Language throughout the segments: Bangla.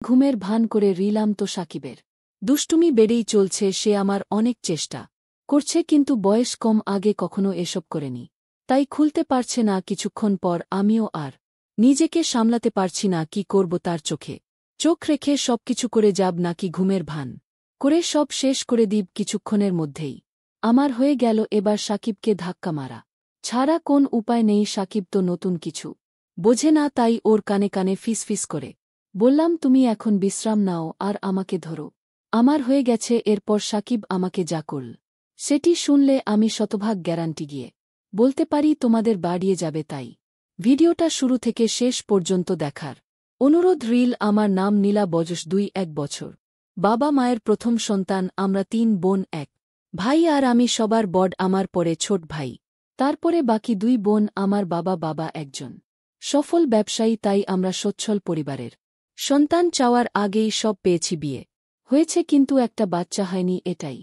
ঘুমের ভান করে রিলাম তো সাকিবের দুষ্টুমি বেড়েই চলছে, সে আমার অনেক চেষ্টা করছে কিন্তু বয়স কম, আগে কখনো এসব করেনি, তাই খুলতে পারছে না। কিছুক্ষণ পর আমিও আর নিজেকে সামলাতে পারছি না, কি করব। তার চোখে চোখ রেখে সবকিছু করে যাব নাকি ঘুমের ভান করে সব শেষ করে দিব কিছুক্ষণের মধ্যেই। আমার হয়ে গেল এবার সাকিবকে ধাক্কা মারা ছাড়া কোন উপায় নেই। সাকিব তো নতুন কিছু বোঝে না, তাই ওর কানে কানে ফিসফিস করে বললাম, তুমি এখন বিশ্রাম নাও আর আমাকে ধরো, আমার হয়ে গেছে। এরপর সাকিব আমাকে যা করল সেটি শুনলে আমি শতভাগ গ্যারান্টি গিয়ে বলতে পারি তোমাদের বাড়িয়ে যাবে। তাই ভিডিওটা শুরু থেকে শেষ পর্যন্ত দেখার অনুরোধ রিল। আমার নাম নীলা, বয়স 2-1 বছর, বাবা মায়ের প্রথম সন্তান। আমরা 3 বোন, 1 ভাই আর আমি সবার বড়, আমার পরে ছোট ভাই, তারপরে বাকি 2 বোন। আমার বাবা একজন সফল ব্যবসায়ী, তাই আমরা সচ্ছল পরিবারের সন্তান। চাওয়ার আগেই সব পেয়েছি, বিয়ে হয়েছে কিন্তু একটা বাচ্চা হয়নি, এটাই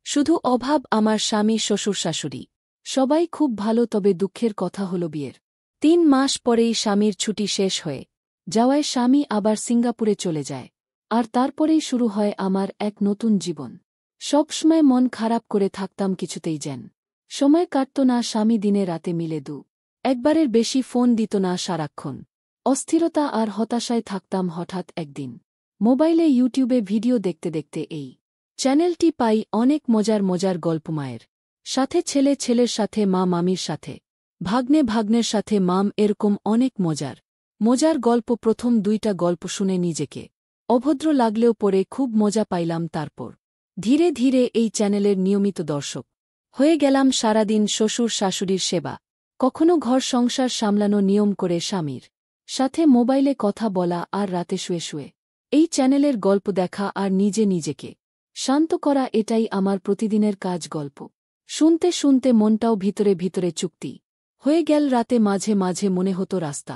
শুধু অভাব। আমার স্বামী, শ্বশুর, শাশুড়ি সবাই খুব ভালো, তবে দুঃখের কথা হল বিয়ের 3 মাস পরেই স্বামীর ছুটি শেষ হয়ে যাওয়ায় স্বামী আবার সিঙ্গাপুরে চলে যায়, আর তারপরেই শুরু হয় আমার এক নতুন জীবন। সবসময় মন খারাপ করে থাকতাম, কিছুতেই যেন সময় কাটত না। স্বামী দিনে রাতে মিলে একবারের বেশি ফোন দিত না, সারাক্ষণ অস্থিরতা আর হতাশায় থাকতাম। হঠাৎ একদিন মোবাইলে ইউটিউবে ভিডিও দেখতে দেখতে এই চ্যানেলটি পাই, অনেক মজার গল্প, মায়ের সাথে ছেলে, ছেলের সাথে মা, মামির সাথে ভাগ্নে, ভাগ্নের সাথে মাম, এরকম অনেক মজার গল্প। প্রথম 2টা গল্প শুনে নিজেকে অভদ্র লাগলেও পরে খুব মজা পাইলাম। তারপর ধীরে ধীরে এই চ্যানেলের নিয়মিত দর্শক হয়ে গেলাম। সারাদিন শ্বশুর শাশুড়ির সেবা, কখনো ঘর সংসার সামলানো, নিয়ম করে স্বামীর সাথে মোবাইলে কথা বলা, আর রাতে শুয়ে এই চ্যানেলের গল্প দেখা আর নিজেকে শান্ত করা, এটাই আমার প্রতিদিনের কাজ। গল্প শুনতে শুনতে মনটাও ভিতরে চুক্তি হয়ে গেল। রাতে মাঝে মাঝে মনে হতো রাস্তা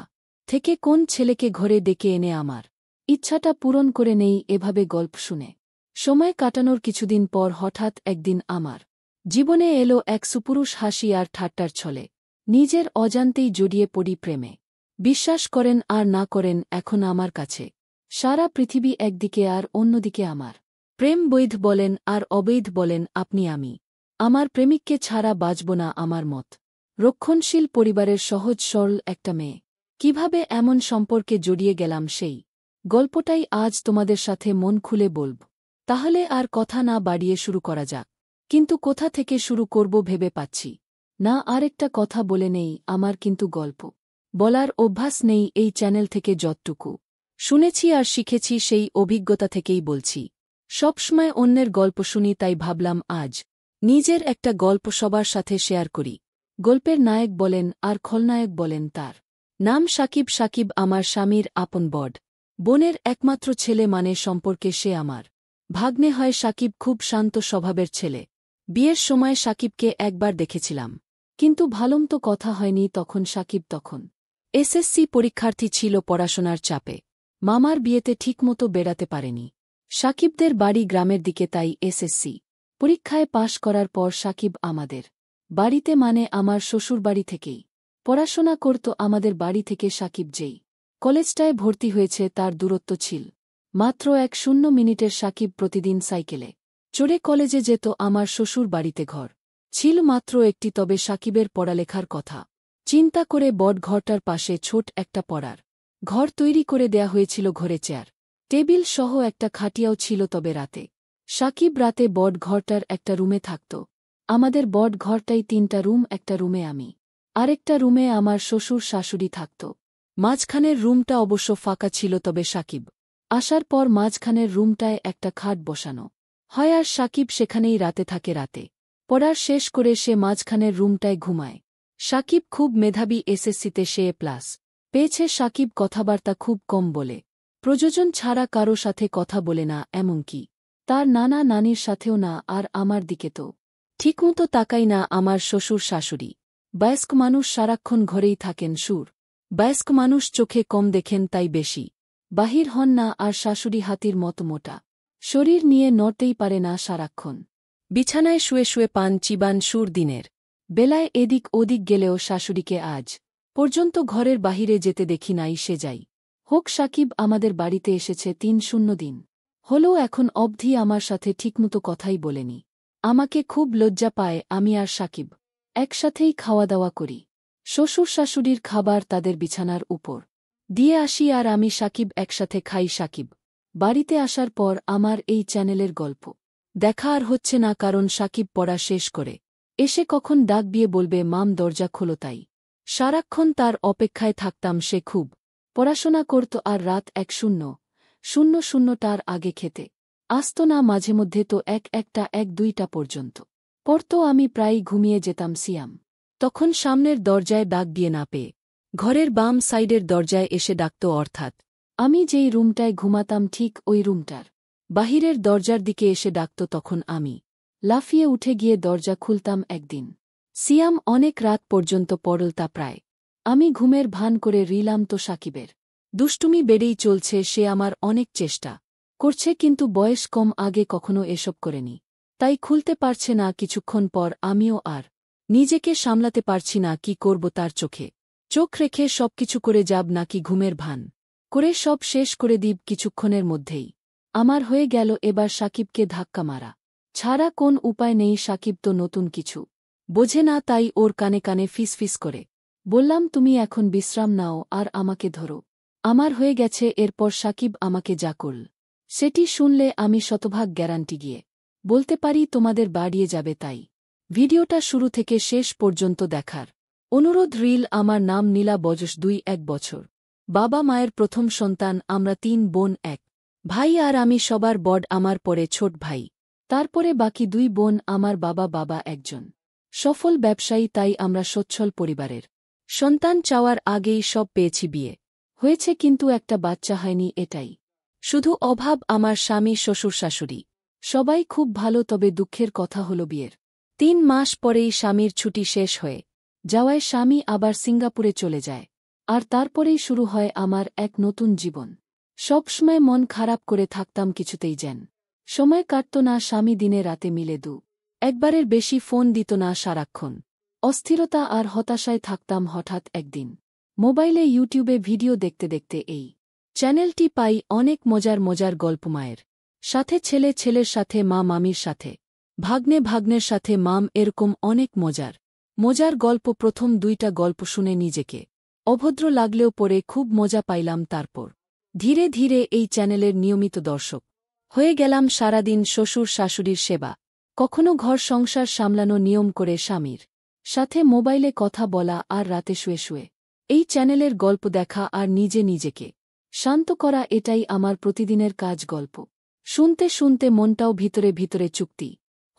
থেকে কোন ছেলেকে ঘরে ডেকে এনে আমার ইচ্ছাটা পূরণ করে নেই। এভাবে গল্প শুনে সময় কাটানোর কিছুদিন পর হঠাৎ একদিন আমার জীবনে এলো এক সুপুরুষ হাসি আর ঠাট্টার ছলে। নিজের অজান্তেই জড়িয়ে পড়ি প্রেমে। বিশ্বাস করেন আর না করেন, এখন আমার কাছে সারা পৃথিবী একদিকে আর অন্যদিকে আমার প্রেম। বৈধ বলেন আর অবৈধ বলেন আপনি, আমি আমার প্রেমিককে ছাড়া বাঁচব না। আমার মত রক্ষণশীল পরিবারের সহজ সরল একটা মেয়ে কিভাবে এমন সম্পর্কে জড়িয়ে গেলাম, সেই গল্পটাই আজ তোমাদের সাথে মন খুলে বলব। তাহলে আর কথা না বাড়িয়ে শুরু করা যাক। কিন্তু কোথা থেকে শুরু করব ভেবে পাচ্ছি না। আরেকটা কথা বলে নেই, আমার কিন্তু গল্প বলার অভ্যাস নেই। এই চ্যানেল থেকে যতটুকু শুনেছি আর শিখেছি সেই অভিজ্ঞতা থেকেই বলছি। সবসময় অন্যের গল্প শুনি, তাই ভাবলাম আজ নিজের একটা গল্প সবার সাথে শেয়ার করি। গল্পের নায়ক বলেন আর খলনায়ক বলেন তার নাম সাকিব। সাকিব আমার স্বামীর আপন বড় বোনের একমাত্র ছেলে, মানে সম্পর্কে সে আমার ভাগ্নে হয়। সাকিব খুব শান্ত স্বভাবের ছেলে। বিয়ের সময় সাকিবকে একবার দেখেছিলাম, কিন্তু ভালোমতো কথা হয়নি। তখন সাকিব এসএসসি পরীক্ষার্থী ছিল, পড়াশোনার চাপে মামার বিয়েতে ঠিকমতো বেড়াতে পারেনি। সাকিবদের বাড়ি গ্রামের দিকে, তাই এসএসসি পরীক্ষায় পাশ করার পর সাকিব আমাদের বাড়িতে, মানে আমার শ্বশুরবাড়ি থেকেই পড়াশোনা করত। আমাদের বাড়ি থেকে সাকিব যেই কলেজটায় ভর্তি হয়েছে তার দূরত্ব ছিল মাত্র 10 মিনিটের। সাকিব প্রতিদিন সাইকেলে চড়ে কলেজে যেত। আমার শ্বশুর বাড়িতে ঘর ছিল মাত্র একটি, তবে সাকিবের পড়ালেখার কথা চিন্তা করে বড় ঘরটার পাশে ছোট একটা পড়ার ঘর তৈরি করে দেয়া হয়েছিল। ঘরে চেয়ার টেবিল সহ একটা খাটিয়াও ছিল। তবে রাতে সাকিব বড় ঘরটার একটা রুমে থাকত। আমাদের বড় ঘরটাই 3টা রুম, একটা রুমে আমি, আরেকটা রুমে আমার শ্বশুর শাশুড়ি থাকত। মাঝখানের রুমটা অবশ্য ফাঁকা ছিল, তবে সাকিব আসার পর মাঝখানের রুমটায় একটা খাট বসানো হয়, আর সাকিব সেখানেই রাতে থাকে। রাতে পড়ার শেষ করে সে মাঝখানের রুমটায় ঘুমায়। সাকিব খুব মেধাবী, এসএসসিতে সে এ+ পেয়েছে। সাকিব কথাবার্তা খুব কম বলে, প্রযোজন ছাড়া কারো সাথে কথা বলে না, এমনকি তার নানা নানির সাথেও না। আর আমার দিকে তো ঠিকমতো তাকাই না। আমার শ্বশুর শাশুড়ি বয়স্ক মানুষ, সারাক্ষণ ঘরেই থাকেন। বয়স্ক মানুষ চোখে কম দেখেন, তাই বেশি বাহির হন না। আর শাশুড়ি হাতির মতো মোটা শরীর নিয়ে নড়তেই পারে না, সারাক্ষণ বিছানায় শুয়ে পান চিবান। দিনের বেলায় এদিক ওদিক গেলেও শাশুড়িকে আজ পর্যন্ত ঘরের বাহিরে যেতে দেখি নাই। সে যাই হোক সাকিব আমাদের বাড়িতে এসেছে ৩-০ দিন হলেও এখন অবধি আমার সাথে ঠিকমতো কথাই বলেনি। আমাকে খুব লজ্জা পায়। আমি আর সাকিব একসাথেই খাওয়া দাওয়া করি। শ্বশুর শাশুড়ির খাবার তাদের বিছানার উপর দিয়ে আসি আর আমি সাকিব একসাথে খাই। সাকিব বাড়িতে আসার পর আমার এই চ্যানেলের গল্প দেখা আর হচ্ছে না, কারণ সাকিব পড়া শেষ করে এসে কখন ডাক দিয়ে বলবে মাম দরজা খোলো, তাই সারাক্ষণ তার অপেক্ষায় থাকতাম। সে খুব পড়াশোনা করত আর রাত ১:০০টার আগে খেতে আসত না, মাঝেমধ্যে তো ১:০০-১:০২টা পর্যন্ত পড়ত। আমি প্রায়ই ঘুমিয়ে যেতাম। সিয়াম তখন সামনের দরজায় ডাক দিয়ে না পেয়ে ঘরের বাম সাইডের দরজায় এসে ডাকত, অর্থাৎ আমি যেই রুমটায় ঘুমাতাম ঠিক ওই রুমটার বাহিরের দরজার দিকে এসে ডাকত। তখন আমি লাফিয়ে উঠে গিয়ে দরজা খুলতাম। একদিন সিয়াম অনেক রাত পর্যন্ত পড়ল, তা প্রায় আমি ঘুমের ভান করে রিলাম তো সাকিবের দুষ্টুমি বেড়েই চলছে। সে আমার অনেক চেষ্টা করছে, কিন্তু বয়স কম, আগে কখনো এসব করেনি, তাই খুলতে পারছে না। কিছুক্ষণ পর আমিও আর নিজেকে সামলাতে পারছি না। কি করব, তার চোখে চোখ রেখে সবকিছু করে যাব নাকি ঘুমের ভান করে সব শেষ করে দিব কিছুক্ষণের মধ্যেই। আমার হয়ে গেল এবার সাকিবকে ধাক্কা মারা ছাড়া কোন উপায় নেই। সাকিব তো নতুন কিছু বোঝে না, তাই ওর কানে কানে ফিসফিস করে বললাম, তুমি এখন বিশ্রাম নাও আর আমাকে ধরো, আমার হয়ে গেছে। এরপর সাকিব আমাকে যা করল সেটি শুনলে আমি শতভাগ গ্যারান্টি গিয়ে বলতে পারি তোমাদের বাড়িয়ে যাবে। তাই ভিডিওটা শুরু থেকে শেষ পর্যন্ত দেখার অনুরোধ রিল। আমার নাম নীলা, বয়স ২-১ বছর, বাবা মায়ের প্রথম সন্তান। আমরা ৩ বোন, ১ ভাই আর আমি সবার বড়, আমার পরে ছোট ভাই, তারপরে বাকি ২ বোন। আমার বাবা একজন সফল ব্যবসায়ী, তাই আমরা সচ্ছল পরিবারের সন্তান। চাওয়ার আগেই সব পেয়েছি, বিয়ে হয়েছে কিন্তু একটা বাচ্চা হয়নি, এটাই শুধু অভাব। আমার স্বামী, শ্বশুর শাশুড়ি সবাই খুব ভালো, তবে দুঃখের কথা হল বিয়ের ৩ মাস পরেই স্বামীর ছুটি শেষ হয়ে যাওয়ায় স্বামী আবার সিঙ্গাপুরে চলে যায়, আর তারপরেই শুরু হয় আমার এক নতুন জীবন। সবসময় মন খারাপ করে থাকতাম, কিছুতেই যেন সময় কাটত না। স্বামী দিনে রাতে মিলে একবারের বেশি ফোন দিত না, সারাক্ষণ অস্থিরতা আর হতাশায় থাকতাম। হঠাৎ একদিন মোবাইলে ইউটিউবে ভিডিও দেখতে দেখতে এই চ্যানেলটি পাই। অনেক মজার গল্প, মায়ের সাথে ছেলে, ছেলের সাথে মা, মামির সাথে ভাগ্নে, ভাগ্নের সাথে মাম, এরকম অনেক মজার গল্প। প্রথম ২টা গল্প শুনে নিজেকে অভদ্র লাগলেও পরে খুব মজা পাইলাম। তারপর ধীরে ধীরে এই চ্যানেলের নিয়মিত দর্শক হয়ে গেলাম। সারাদিন শ্বশুর শাশুড়ির সেবা, কখনো ঘর সংসার সামলানো, নিয়ম করে স্বামীর সাথে মোবাইলে কথা বলা, আর রাতে শুয়ে শুয়ে এই চ্যানেলের গল্প দেখা আর নিজেকে শান্ত করা, এটাই আমার প্রতিদিনের কাজ। গল্প শুনতে শুনতে মনটাও ভিতরে চুক্তি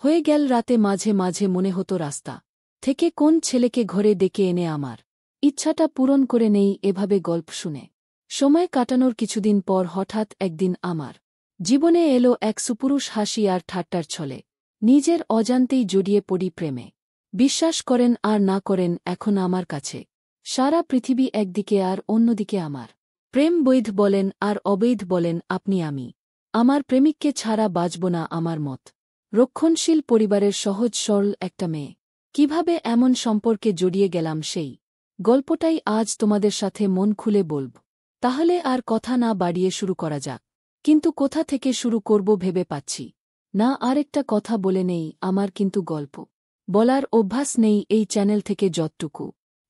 হয়ে গেল। রাতে মাঝে মাঝে মনে হতো রাস্তা থেকে কোন ছেলেকে ঘরে ডেকে এনে আমার ইচ্ছাটা পূরণ করে নেই। এভাবে গল্প শুনে সময় কাটানোর কিছুদিন পর হঠাৎ একদিন আমার জীবনে এলো এক সুপুরুষ হাসি আর ঠাট্টার ছলে। নিজের অজান্তেই জড়িয়ে পড়ি প্রেমে। বিশ্বাস করেন আর না করেন, এখন আমার কাছে সারা পৃথিবী একদিকে আর অন্যদিকে আমার প্রেম। বৈধ বলেন আর অবৈধ বলেন আপনি, আমি আমার প্রেমিককে ছাড়া বাঁচব না। আমার মত রক্ষণশীল পরিবারের সহজ সরল একটা মেয়ে কিভাবে এমন সম্পর্কে জড়িয়ে গেলাম, সেই গল্পটাই আজ তোমাদের সাথে মন খুলে বলব। তাহলে আর কথা না বাড়িয়ে শুরু করা যাক। কিন্তু কোথা থেকে শুরু করব ভেবে পাচ্ছি না। আরেকটা কথা বলে নেই, আমার কিন্তু গল্প বলার অভ্যাস নেই। এই চ্যানেল থেকে যতটুকু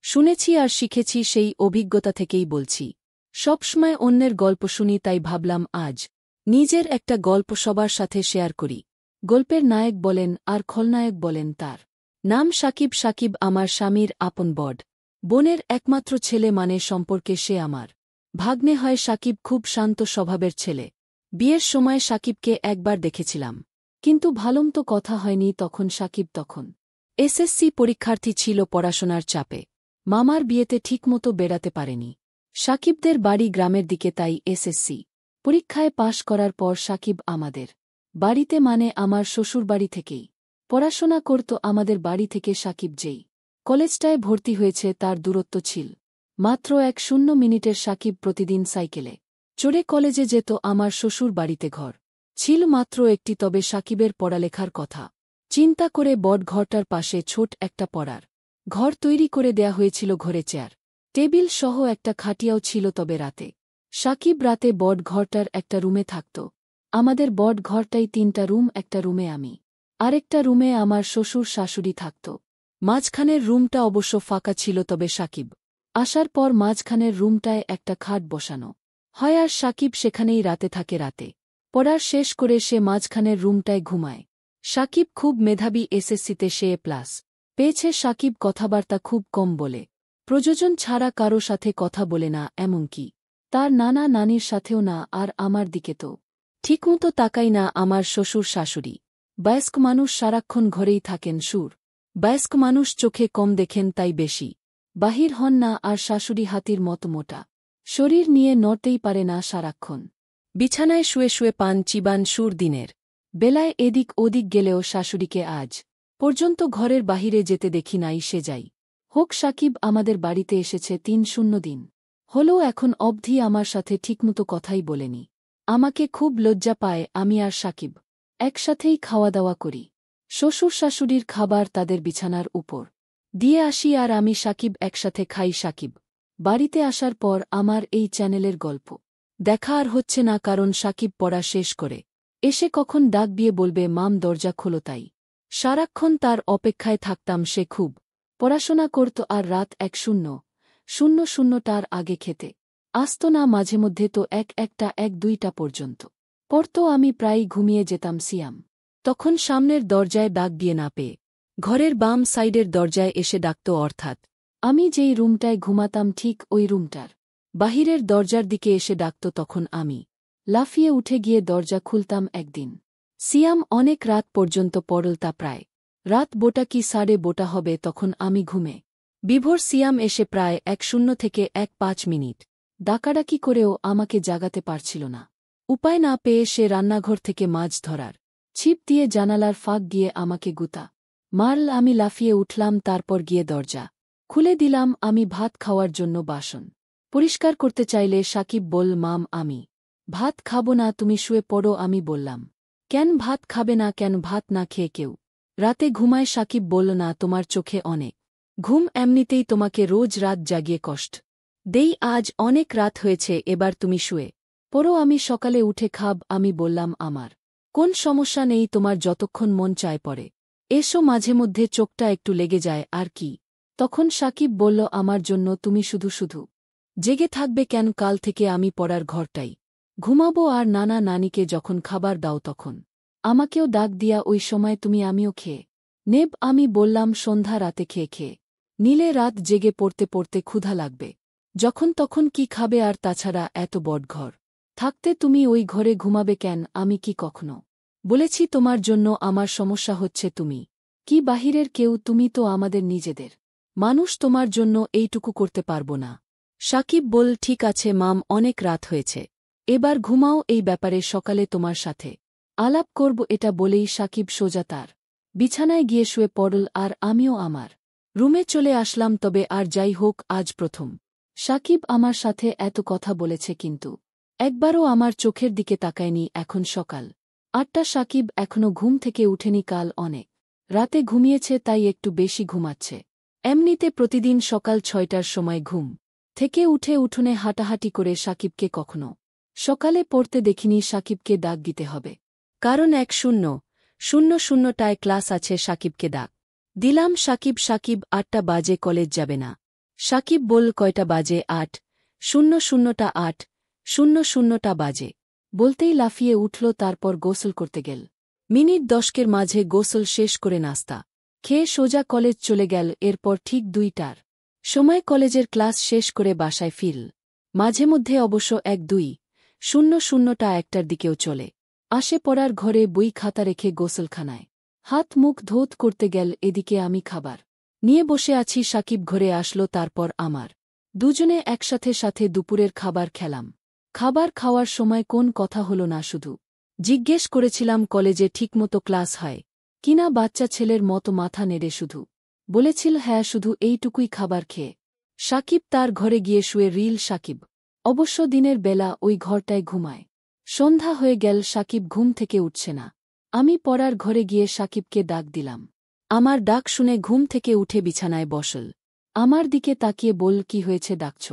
শুনেছি আর শিখেছি সেই অভিজ্ঞতা থেকেই বলছি। সবসময় অন্যের গল্প শুনি, তাই ভাবলাম আজ নিজের একটা গল্প সবার সাথে শেয়ার করি। গল্পের নায়ক বলেন আর খলনায়ক বলেন, তার নাম সাকিব। সাকিব আমার স্বামীর আপন বড় বোনের একমাত্র ছেলে, মানে সম্পর্কে সে আমার ভাগ্নে হয়। সাকিব খুব শান্ত স্বভাবের ছেলে। বিয়ের সময় সাকিবকে একবার দেখেছিলাম, কিন্তু ভালোমতো কথা হয়নি। তখন সাকিব এসএসসি পরীক্ষার্থী ছিল, পড়াশোনার চাপে মামার বিয়েতে ঠিকমতো বেড়াতে পারেনি। সাকিবদের বাড়ি গ্রামের দিকে, তাই এসএসসি পরীক্ষায় পাশ করার পর সাকিব আমাদের বাড়িতে, মানে আমার শ্বশুরবাড়ি থেকেই পড়াশোনা করত। আমাদের বাড়ি থেকে সাকিব যেই কলেজটায় ভর্তি হয়েছে তার দূরত্ব ছিল মাত্র ১ মিনিটের। সাকিব প্রতিদিন সাইকেলে চড়ে কলেজে যেত। আমার শ্বশুর বাড়িতে ঘর ছিল মাত্র একটি, তবে সাকিবের পড়ালেখার কথা চিন্তা করে বড় ঘরটার পাশে ছোট একটা পড়ার ঘর তৈরি করে দেয়া হয়েছিল। ঘরে চেয়ার টেবিল সহ একটা খাটিয়াও ছিল, তবে রাতে সাকিব রাতে বট ঘরটার একটা রুমে থাকত। আমাদের বট ঘরটাই 3টা রুম, একটা রুমে আমি, আরেকটা রুমে আমার শ্বশুর শাশুড়ি থাকত। মাঝখানের রুমটা অবশ্য ফাঁকা ছিল, তবে সাকিব আসার পর মাঝখানের রুমটায় একটা খাট বসানো হয়, আর সাকিব সেখানেই রাতে থাকে। রাতে পড়ার শেষ করে সে মাঝখানের রুমটায় ঘুমায়। সাকিব খুব মেধাবী, এসএসসিতে সে এ+ পেয়েছে। সাকিব কথাবার্তা খুব কম বলে, প্রযোজন ছাড়া কারো সাথে কথা বলে না, এমনকি তার নানা নানির সাথেও না, আর আমার দিকে তো ঠিকমতো তাকাই না। আমার শ্বশুর শাশুড়ি বয়স্ক মানুষ, সারাক্ষণ ঘরেই থাকেন। বয়স্ক মানুষ চোখে কম দেখেন, তাই বেশি বাহির হন না। আর শাশুড়ি হাতির মতো মোটা শরীর নিয়ে নড়তেই পারে না, সারাক্ষণ বিছানায় শুয়ে শুয়ে পান চিবান। দিনের বেলায় এদিক ওদিক গেলেও শাশুড়িকে আজ পর্যন্ত ঘরের বাহিরে যেতে দেখি নাই। সে যাই হোক, সাকিব আমাদের বাড়িতে এসেছে 3 দিন হলেও এখন অবধি আমার সাথে ঠিকমতো কথাই বলেনি। আমাকে খুব লজ্জা পায়। আমি আর সাকিব একসাথেই খাওয়া দাওয়া করি। শ্বশুর শাশুড়ির খাবার তাদের বিছানার উপর দিয়ে আসি, আর আমি সাকিব একসাথে খাই। সাকিব বাড়িতে আসার পর আমার এই চ্যানেলের গল্প দেখা আর হচ্ছে না, কারণ সাকিব পড়া শেষ করে এসে কখন ডাক দিয়ে বলবে, মাম দরজা খোলো। তাই সারাক্ষণ তার অপেক্ষায় থাকতাম। সে খুব পড়াশোনা করত, আর রাত 1:00টার আগে খেতে আসত না। মাঝেমধ্যে তো 1:00-1:00-2:00 পর্যন্ত পড়ত। আমি প্রায়ই ঘুমিয়ে যেতাম। সিয়াম তখন সামনের দরজায় ডাক দিয়ে না পেয়ে ঘরের বাম সাইডের দরজায় এসে ডাকত, অর্থাৎ আমি যেই রুমটায় ঘুমাতাম ঠিক ওই রুমটার বাহিরের দরজার দিকে এসে ডাকত। তখন আমি লাফিয়ে উঠে গিয়ে দরজা খুলতাম। একদিন সিয়াম অনেক রাত পর্যন্ত পড়ল, তা প্রায় রাত 2টা কি 2:30 হবে। তখন আমি ঘুমে বিভোর। সিয়াম এসে প্রায় 1:00 থেকে 1:05 মিনিট ডাকাডাকি করেও আমাকে জাগাতে পারছিল না। উপায় না পেয়ে সে রান্নাঘর থেকে মাছ ধরার ছিপ দিয়ে জানালার ফাঁক দিয়ে আমাকে গুতা মারল। আমি লাফিয়ে উঠলাম, তারপর গিয়ে দরজা খুলে দিলাম। আমি ভাত খাওয়ার জন্য বাসন পরিষ্কার করতে চাইলে সাকিব বল, মাম আমি ভাত খাবো না, তুমি শুয়ে পড়ো। আমি বললাম, কেন ভাত খাবে না? কেন ভাত না খেয়ে কেউ রাতে ঘুমায়? সাকিব বলল, না, তোমার চোখে অনেক ঘুম, এমনিতেই তোমাকে রোজ রাত জাগিয়ে কষ্ট দেই। আজ অনেক রাত হয়েছে, এবার তুমি শুয়ে পড়ো, আমি সকালে উঠে খাব। আমি বললাম, আমার কোন সমস্যা নেই, তোমার যতক্ষণ মন চায় পড়ে এসো, মাঝে মধ্যে চোখটা একটু লেগে যায় আর কি। তখন সাকিব বলল, আমার জন্য তুমি শুধু শুধু জেগে থাকবে কেন? কাল থেকে আমি পড়ার ঘরটাই ঘুমাবো, আর নানা নানিকে যখন খাবার দাও তখন আমাকেও ডাক দিয়া ওই সময় তুমি আমিও খেয়ে নেব। আমি বললাম, সন্ধ্যা রাতে খেয়ে নিলে রাত জেগে পড়তে পড়তে ক্ষুধা লাগবে, যখন তখন কি খাবে? আর তাছাড়া এত বড় ঘর থাকতে তুমি ওই ঘরে ঘুমাবে কেন? আমি কি কখনো বলেছি তোমার জন্য আমার সমস্যা হচ্ছে? তুমি কি বাহিরের কেউ? তুমি তো আমাদের নিজেদের মানুষ, তোমার জন্য এইটুকু করতে পারবো না। সাকিব বল, ঠিক আছে মাম, অনেক রাত হয়েছে, এবার ঘুমাও, এই ব্যাপারে সকালে তোমার সাথে আলাপ করব। এটা বলেই সাকিব সোজা তার বিছানায় গিয়ে শুয়ে পড়ল, আর আমিও আমার রুমে চলে আসলাম। তবে আর যাই হোক, আজ প্রথম সাকিব আমার সাথে এত কথা বলেছে, কিন্তু একবারও আমার চোখের দিকে তাকায়নি। এখন সকাল 8টা, সাকিব এখনো ঘুম থেকে উঠেনি। কাল অনেক রাতে ঘুমিয়েছে, তাই একটু বেশি ঘুমাচ্ছে। এমনিতে প্রতিদিন সকাল 6টার সময় ঘুম থেকে উঠে উঠোনে হাঁটাহাঁটি করে। সাকিবকে কখনো সকালে পড়তে দেখিনি। সাকিবকে ডাক দিতে হবে, কারণ 1:00টায় ক্লাস আছে। সাকিবকে ডাক দিলাম, সাকিব 8টা বাজে, কলেজ যাবে না? সাকিব বল, কয়টা বাজে? 8:00টা 8:00টা বাজে বলতেই লাফিয়ে উঠল, তারপর গোসল করতে গেল। মিনিট 10কের মাঝে গোসল শেষ করে নাস্তা খেয়ে সোজা কলেজ চলে গেল। এরপর ঠিক 2টার সময় কলেজের ক্লাস শেষ করে বাসায় ফিরল। মাঝে মধ্যে অবশ্য 1:00টা 1টার দিকেও চলে আসে। পড়ার ঘরে বই খাতা রেখে গোসলখানায় হাত মুখ ধৌত করতে গেল। এদিকে আমি খাবার নিয়ে বসে আছি। সাকিব ঘরে আসলো, তারপর আমার দুজনে একসাথে দুপুরের খাবার খেলাম। খাবার খাওয়ার সময় কোন কথা হলো না, শুধু জিজ্ঞেস করেছিলাম কলেজে ঠিকমতো ক্লাস হয় কিনা। বাচ্চা ছেলের মতো মাথা নেড়ে শুধু বলেছিল, হ্যাঁ। শুধু এইটুকুই খাবার খেয়ে সাকিব তার ঘরে গিয়ে শুয়ে রিল। সাকিব অবশ্য দিনের বেলা ওই ঘরটায় ঘুমায়। সন্ধ্যা হয়ে গেল, সাকিব ঘুম থেকে উঠছে না। আমি পড়ার ঘরে গিয়ে সাকিবকে ডাক দিলাম। আমার ডাক শুনে ঘুম থেকে উঠে বিছানায় বসল। আমার দিকে তাকিয়ে বল, কি হয়েছে, ডাকছ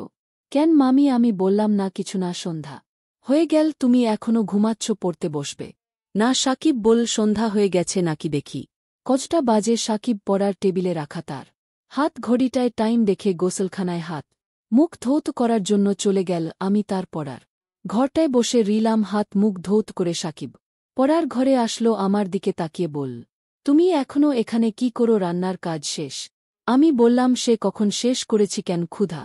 কেন মামি? আমি বললাম না কিছু না, সন্ধ্যা হয়ে গেল, তুমি এখনো ঘুমাচ্ছ, পড়তে বসবে না? সাকিব বলল, সন্ধ্যা হয়ে গেছে নাকি দেখি। কজটা বাজে? সাকিব পড়ার টেবিলে রাখা তার হাত ঘড়িটায় টাইম দেখে গোসলখানায় হাত মুখ ধৌত করার জন্য চলে গেল। আমি তার পড়ার ঘরটায় বসে রিলাম, হাত মুখ ধৌত করে। সাকিব পড়ার ঘরে আসলো, আমার দিকে তাকিয়ে বল, তুমি এখনো এখানে কি করো? রান্নার কাজ শেষ? আমি বললাম, সে কখন শেষ করেছি। কেন, ক্ষুধা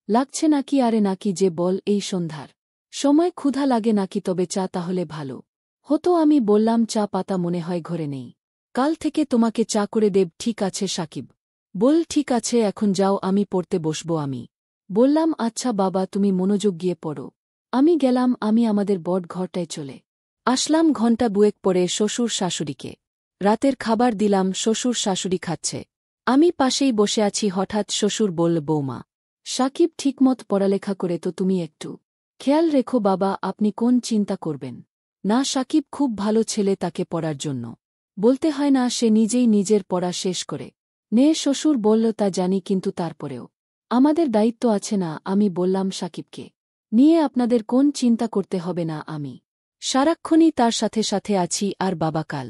লাগছে নাকি? আরে নাকি যে, বল এই সন্ধ্যার সময় ক্ষুধা লাগে নাকি? তবে চা তাহলে ভালো হতো। আমি বললাম, চা পাতা মনে হয় ঘরে নেই, কাল থেকে তোমাকে চা করে দেব। ঠিক আছে। সাকিব বল, ঠিক আছে, এখন যাও, আমি পড়তে বসবো। আমি বললাম, আচ্ছা বাবা, তুমি মনোযোগ দিয়ে পড়ো। আমি গেলাম। আমি আমাদের বট ঘরটায় চলে আসলাম। ঘণ্টা বুয়েক পরে শ্বশুর শাশুড়িকে রাতের খাবার দিলাম। শ্বশুর শাশুড়ি খাচ্ছে, আমি পাশেই বসে আছি। হঠাৎ শ্বশুর বলল, বৌমা, সাকিব ঠিকমত পড়ালেখা করে তো? তুমি একটু খেয়াল রেখো বাবা। আপনি কোন চিন্তা করবেন না, সাকিব খুব ভালো ছেলে, তাকে পড়ার জন্য বলতে হয় না, সে নিজেই নিজের পড়া শেষ করে নে। শ্বশুর বলল, তা জানি, কিন্তু তারপরেও আমাদের দায়িত্ব আছে না? আমি বললাম, সাকিবকে নিয়ে আপনাদের কোন চিন্তা করতে হবে না, আমি সারাক্ষণই তার সাথে সাথে আছি। আর বাবা কাল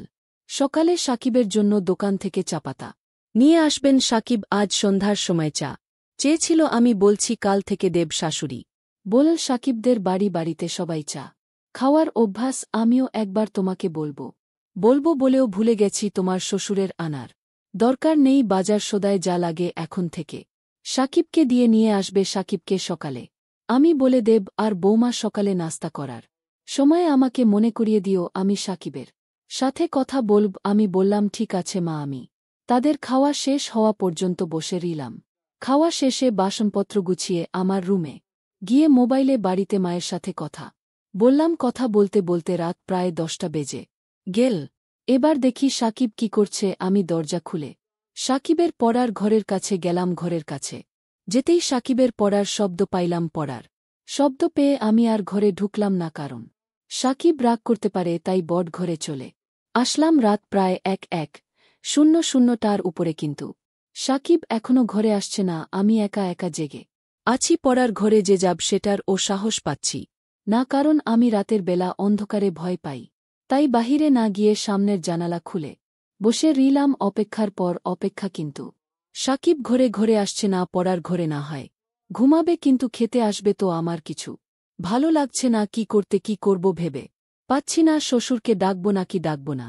সকালে সাকিবের জন্য দোকান থেকে চাপাতা নিয়ে আসবেন। সাকিব আজ সন্ধ্যার সময় চা চেয়েছিল, আমি বলছি কাল থেকে দেব। শাশুড়ি বল, সাকিবদের বাড়ি বাড়িতে সবাই চা খাওয়ার অভ্যাস, আমিও একবার তোমাকে বলবো বলবো বলেও ভুলে গেছি। তোমার শ্বশুরের আনার দরকার নেই, বাজার সদায় যা লাগে এখন থেকে সাকিবকে দিয়ে নিয়ে আসবে। সাকিবকে সকালে আমি বলে দেব, আর বৌমা সকালে নাস্তা করার সময় আমাকে মনে করিয়ে দিও, আমি সাকিবের সাথে কথা বলব। আমি বললাম, ঠিক আছে মা। আমি তাদের খাওয়া শেষ হওয়া পর্যন্ত বসে রইলাম। খাওয়া শেষে বাসনপত্র গুছিয়ে আমার রুমে গিয়ে মোবাইলে বাড়িতে মায়ের সাথে কথা বললাম। কথা বলতে বলতে রাত প্রায় 10টা বেজে গেল। এবার দেখি সাকিব কি করছে। আমি দরজা খুলে সাকিবের পড়ার ঘরের কাছে গেলাম। ঘরের কাছে যেতেই সাকিবের পড়ার শব্দ পাইলাম। পড়ার শব্দ পেয়ে আমি আর ঘরে ঢুকলাম না, কারণ সাকিব রাগ করতে পারে, তাই বট ঘরে চলে আসলাম। রাত প্রায় 1:00টার উপরে, কিন্তু সাকিব এখনো ঘরে আসছে না। আমি একা একা জেগে আছি। পড়ার ঘরে যে যাব সেটার ও সাহস পাচ্ছি না, কারণ আমি রাতের বেলা অন্ধকারে ভয় পাই। তাই বাহিরে না গিয়ে সামনের জানালা খুলে বসে রইলাম। অপেক্ষার পর অপেক্ষা, কিন্তু সাকিব ঘরে ঘরে আসছে না। পড়ার ঘরে না হয় ঘুমাবে, কিন্তু খেতে আসবে তো। আমার কিছু ভালো লাগছে না, কি করব ভেবে পাচ্ছি না। শ্বশুরকে ডাকব নাকি ডাকব না,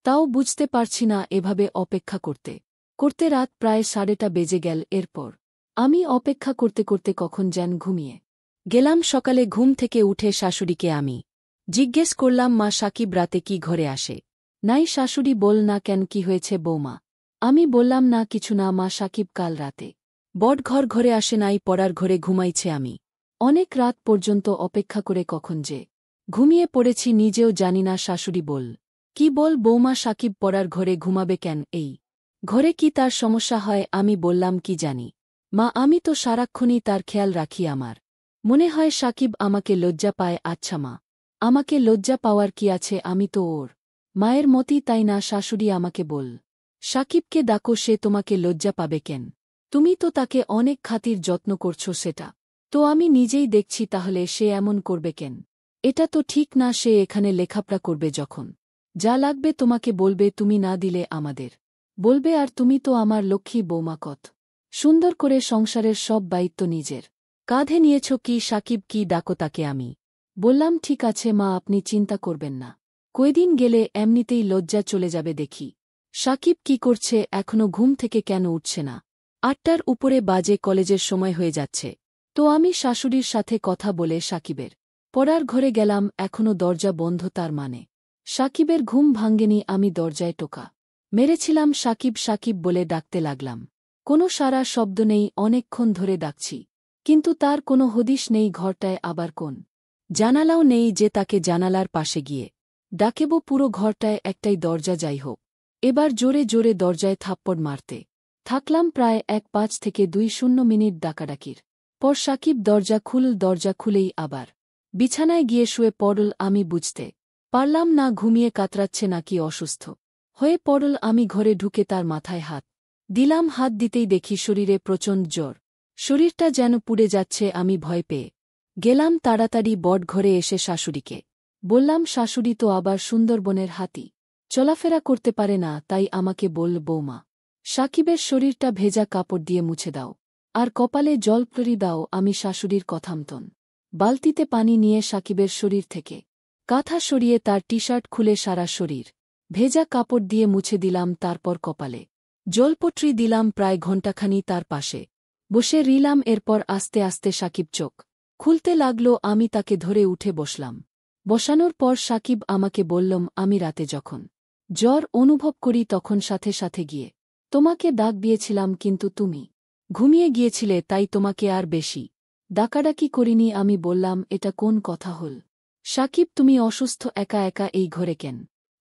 তাও বুঝতে পারছি না। এভাবে অপেক্ষা করতে করতে রাত প্রায় 10:30 বেজে গেল। এরপর আমি অপেক্ষা করতে করতে কখন যেন ঘুমিয়ে গেলাম। সকালে ঘুম থেকে উঠে শাশুড়িকে আমি জিজ্ঞেস করলাম, মা, সাকিব রাতে কি ঘরে আসে নাই? শাশুড়ি বল, না কেন, কি হয়েছে বৌমা? আমি বললাম, না কিছু না মা, সাকিব কাল রাতে বট ঘরে আসে নাই, পড়ার ঘরে ঘুমাইছে। আমি অনেক রাত পর্যন্ত অপেক্ষা করে কখন যে ঘুমিয়ে পড়েছি নিজেও জানি না। শাশুড়ি বল, কি বল বৌমা, সাকিব পড়ার ঘরে ঘুমাবে কেন? এই ঘরে কি তার সমস্যা হয়? আমি বললাম, কি জানি মা, আমি তো সারাক্ষণই তার খেয়াল রাখি। আমার মনে হয় সাকিব আমাকে লজ্জা পায়। আচ্ছা মা, আমাকে লজ্জা পাওয়ার কি আছে? আমি তো ওর মায়ের মতই, তাই না? শাশুড়ি আমাকে বল, সাকিবকে ডাকো, সে তোমাকে লজ্জা পাবে কেন? তুমি তো তাকে অনেক খাতির যত্ন করছো, সেটা তো আমি নিজেই দেখছি। তাহলে সে এমন করবে কেন? এটা তো ঠিক না। সে এখানে লেখাপড়া করবে, যখন যা লাগবে তোমাকে বলবে, তুমি না দিলে আমাদের বলবে। আর তুমি তো আমার লক্ষ্মী বৌমা, কত সুন্দর করে সংসারের সব দায়িত্ব নিজের কাঁধে নিয়েছ। কি সাকিব, কি ডাকো তাকে। আমি বললাম, ঠিক আছে মা, আপনি চিন্তা করবেন না, কয়দিন গেলে এমনিতেই লজ্জা চলে যাবে। দেখি সাকিব কি করছে, এখনো ঘুম থেকে কেন উঠছে না? 8টার উপরে বাজে, কলেজের সময় হয়ে যাচ্ছে। তো আমি শাশুড়ির সাথে কথা বলে সাকিবের পড়ার ঘরে গেলাম। এখনো দরজা বন্ধ, তার মানে সাকিবের ঘুম ভাঙ্গেনি। আমি দরজায় টোকা মেরেছিলাম। সাকিব সাকিব বলে ডাকতে লাগলাম, কোনো সারা শব্দ নেই। অনেকক্ষণ ধরে ডাকছি, কিন্তু তার কোনো হদিশ নেই। ঘরটায় আবার কোন জানালাও নেই যে তাকে জানালার পাশে গিয়ে ডাকেব। পুরো ঘরটায় একটাই দরজা। যাই হোক, এবার জোরে জোরে দরজায় থাপ্পড় মারতে থাকলাম। প্রায় 1:05 থেকে 2:00 মিনিট ডাকাডাকির পর সাকিব দরজা খুলেই আবার বিছানায় গিয়ে শুয়ে পড়ল। আমি বুঝতে পারলাম না ঘুমিয়ে কাতরাচ্ছে নাকি অসুস্থ হয়ে পড়ল। আমি ঘরে ঢুকে তার মাথায় হাত দিলাম। হাত দিতেই দেখি শরীরে প্রচণ্ড জ্বর। শরীরটা যেন পুড়ে যাচ্ছে। আমি ভয় পেয়ে গেলাম তাড়াতাড়ি বটঘরে এসে শাশুড়িকে বললাম, শাশুড়ি তো আবার সুন্দরবনের হাতি, চলাফেরা করতে পারে না, তাই আমাকে বলল, বৌমা, সাকিবের শরীরটা ভেজা কাপড় দিয়ে মুছে দাও আর কপালে জল পরি দাও। আমি শাশুড়ির কথা মতন বালতিতে পানি নিয়ে সাকিবের শরীর থেকে কাঁথা সরিয়ে তার টি-শার্ট খুলে সারা শরীর ভেজা কাপড় দিয়ে মুছে দিলাম, তারপর কপালে জলপট্রি দিলাম। প্রায় ঘণ্টাখানি তার পাশে বসে রিলাম। এরপর আস্তে আস্তে সাকিব চোখ খুলতে লাগল। আমি তাকে ধরে উঠে বসলাম। বসানোর পর সাকিব আমাকে বললম, আমি রাতে যখন জ্বর অনুভব করি তখন সাথে সাথে গিয়ে তোমাকে ডাক দিয়েছিলাম, কিন্তু তুমি ঘুমিয়ে গিয়েছিলে, তাই তোমাকে আর বেশি ডাকাডাকি করিনি। আমি বললাম, এটা কোন কথা হল সাকিব, তুমি অসুস্থ, একা একা এই ঘরে কেন?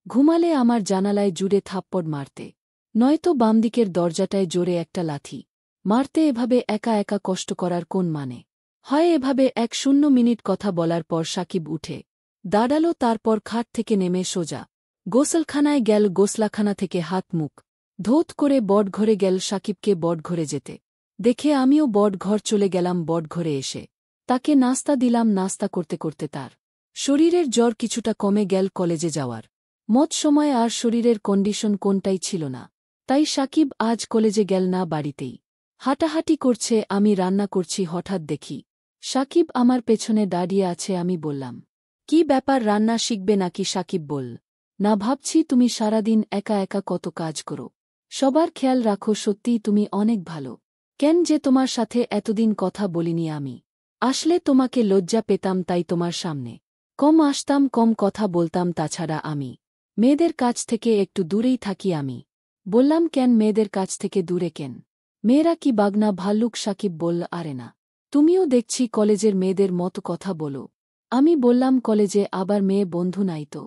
ঘুমালে আমার জানালায় জুড়ে থাপ্পড় মারতে, নয়তো বামদিকের দরজাটায় জোরে একটা লাথি মারতে। এভাবে একা একা কষ্ট করার কোন মানে হয়? এভাবে 1-0 কথা বলার পর সাকিব উঠে দাঁড়াল। তারপর খাট থেকে নেমে সোজা গোসলখানায় গেল। গোসলাখানা থেকে হাত মুখ ধৌত করে বটঘরে গেল। সাকিবকে বটঘরে যেতে দেখে আমিও বটঘর চলে গেলাম। বটঘরে এসে তাকে নাস্তা দিলাম। নাস্তা করতে করতে তার শরীরের জ্বর কিছুটা কমে গেল। কলেজে যাওয়ার মত সময় আর শরীরের কন্ডিশন কোনটাই ছিল না, তাই সাকিব আজ কলেজে গেল না, বাড়িতেই হাঁটাহাঁটি করছে। আমি রান্না করছি, হঠাৎ দেখি সাকিব আমার পেছনে দাঁড়িয়ে আছে। আমি বললাম, কি ব্যাপার, রান্না শিখবে নাকি? সাকিব বল, না, ভাবছি তুমি সারাদিন একা একা কত কাজ করো, সবার খেয়াল রাখো, সত্যিই তুমি অনেক ভালো। কেন যে তোমার সাথে এতদিন কথা বলিনি, আমি আসলে তোমাকে লজ্জা পেতাম, তাই তোমার সামনে কম আসতাম, কম কথা বলতাম। তাছাড়া আমি মেয়েদের কাছ থেকে একটু দূরেই থাকি। আমি বললাম, কেন মেয়েদের কাছ থেকে দূরে কেন? মেয়েরা কি বাগনা ভাল্লুক? সাকিব বলল, আরে না, তুমিও দেখছি কলেজের মেয়েদের মতো কথা বলো। আমি বললাম, কলেজে আবার মেয়ে বন্ধু নাই তো?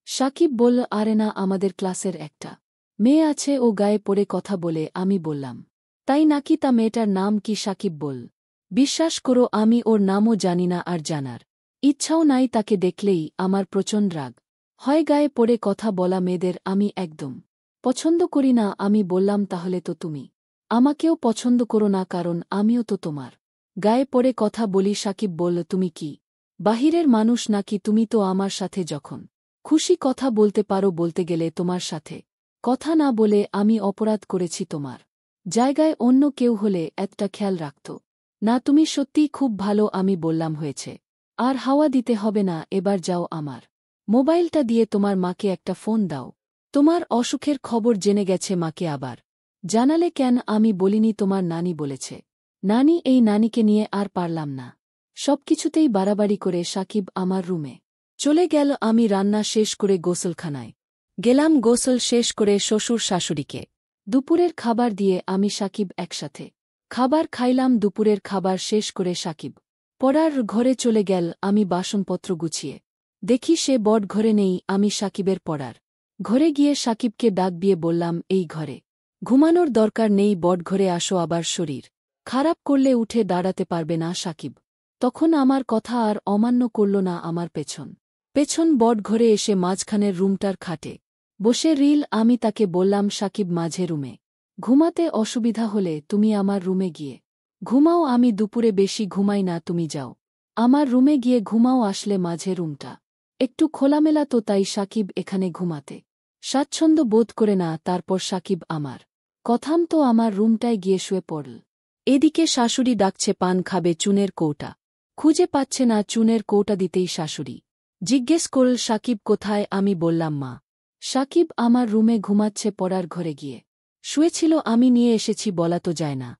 সাকিব বলল, আরে না, আমাদের ক্লাসের একটা মেয়ে আছে, ও গায়ে পড়ে কথা বলে। আমি বললাম, তাই নাকি? তা মেয়েটার নাম কি? সাকিব বল, বিশ্বাস করো আমি ওর নামও জানি না, আর জানার ইচ্ছাও নাই। তাকে দেখলেই আমার প্রচণ্ড রাগ হয়। গায়ে পড়ে কথা বলা মেয়েদের আমি একদম পছন্দ করি না। আমি বললাম, তাহলে তো তুমি আমাকেও পছন্দ করো না, কারণ আমিও তো তোমার গায়ে পড়ে কথা বলি। সাকিব বলল, তুমি কি বাহিরের মানুষ নাকি? তুমি তো আমার সাথে যখন খুশি কথা বলতে পারো। বলতে গেলে তোমার সাথে কথা না বলে আমি অপরাধ করেছি। তোমার জায়গায় অন্য কেউ হলে এতটা খেয়াল রাখত না। তুমি সত্যিই খুব ভালো। আমি বললাম, হয়েছে, আর হাওয়া দিতে হবে না, এবার যাও, আমার মোবাইলটা দিয়ে তোমার মাকে একটা ফোন দাও। তোমার অসুখের খবর জেনে গেছে মাকে, আবার জানালে কেন? আমি বলিনি, তোমার নানি বলেছে। নানি? এই নানিকে নিয়ে আর পারলাম না, সবকিছুতেই বাড়াবাড়ি করে সাকিব আমার রুমে চলে গেল। আমি রান্না শেষ করে গোসলখানায় গেলাম। গোসল শেষ করে শ্বশুর শাশুড়িকে দুপুরের খাবার দিয়ে আমি সাকিব একসাথে খাবার খাইলাম। দুপুরের খাবার শেষ করে সাকিব পড়ার ঘরে চলে গেল। আমি বাসনপত্র গুছিয়ে দেখি সে বটঘরে নেই। আমি সাকিবের পড়ার ঘরে গিয়ে সাকিবকে ডাক দিয়ে বললাম, এই ঘরে ঘুমানোর দরকার নেই, বটঘরে আসো, আবার শরীর খারাপ করলে উঠে দাঁড়াতে পারবে না। সাকিব তখন আমার কথা আর অমান্য করল না। আমার পেছন পেছন বটঘরে এসে মাঝখানের রুমটার খাটে বসে রিল। আমি তাকে বললাম, সাকিব, মাঝে রুমে ঘুমাতে অসুবিধা হলে তুমি আমার রুমে গিয়ে ঘুমাও। আমি দুপুরে বেশি ঘুমাই না, তুমি যাও আমার রুমে গিয়ে ঘুমাও। আসলে মাঝে রুমটা একটু খোলামেলা তো, তাই সাকিব এখানে ঘুমাতে স্বাচ্ছন্দ্য বোধ করে না। তারপর সাকিব আমার কথাম তো আমার রুমটায় গিয়ে শুয়ে পড়ল। এদিকে শাশুড়ি ডাকছে, পান খাবে, চুনের কৌটা খুঁজে পাচ্ছে না। চুনের কৌটা দিতেই শাশুড়ি জিজ্ঞেস করল, সাকিব কোথায়? আমি বললাম, মা, সাকিব আমার রুমে ঘুমাচ্ছে, পড়ার ঘরে গিয়ে শুয়েছিল, আমি নিয়ে এসেছি, বলা তো যায় না।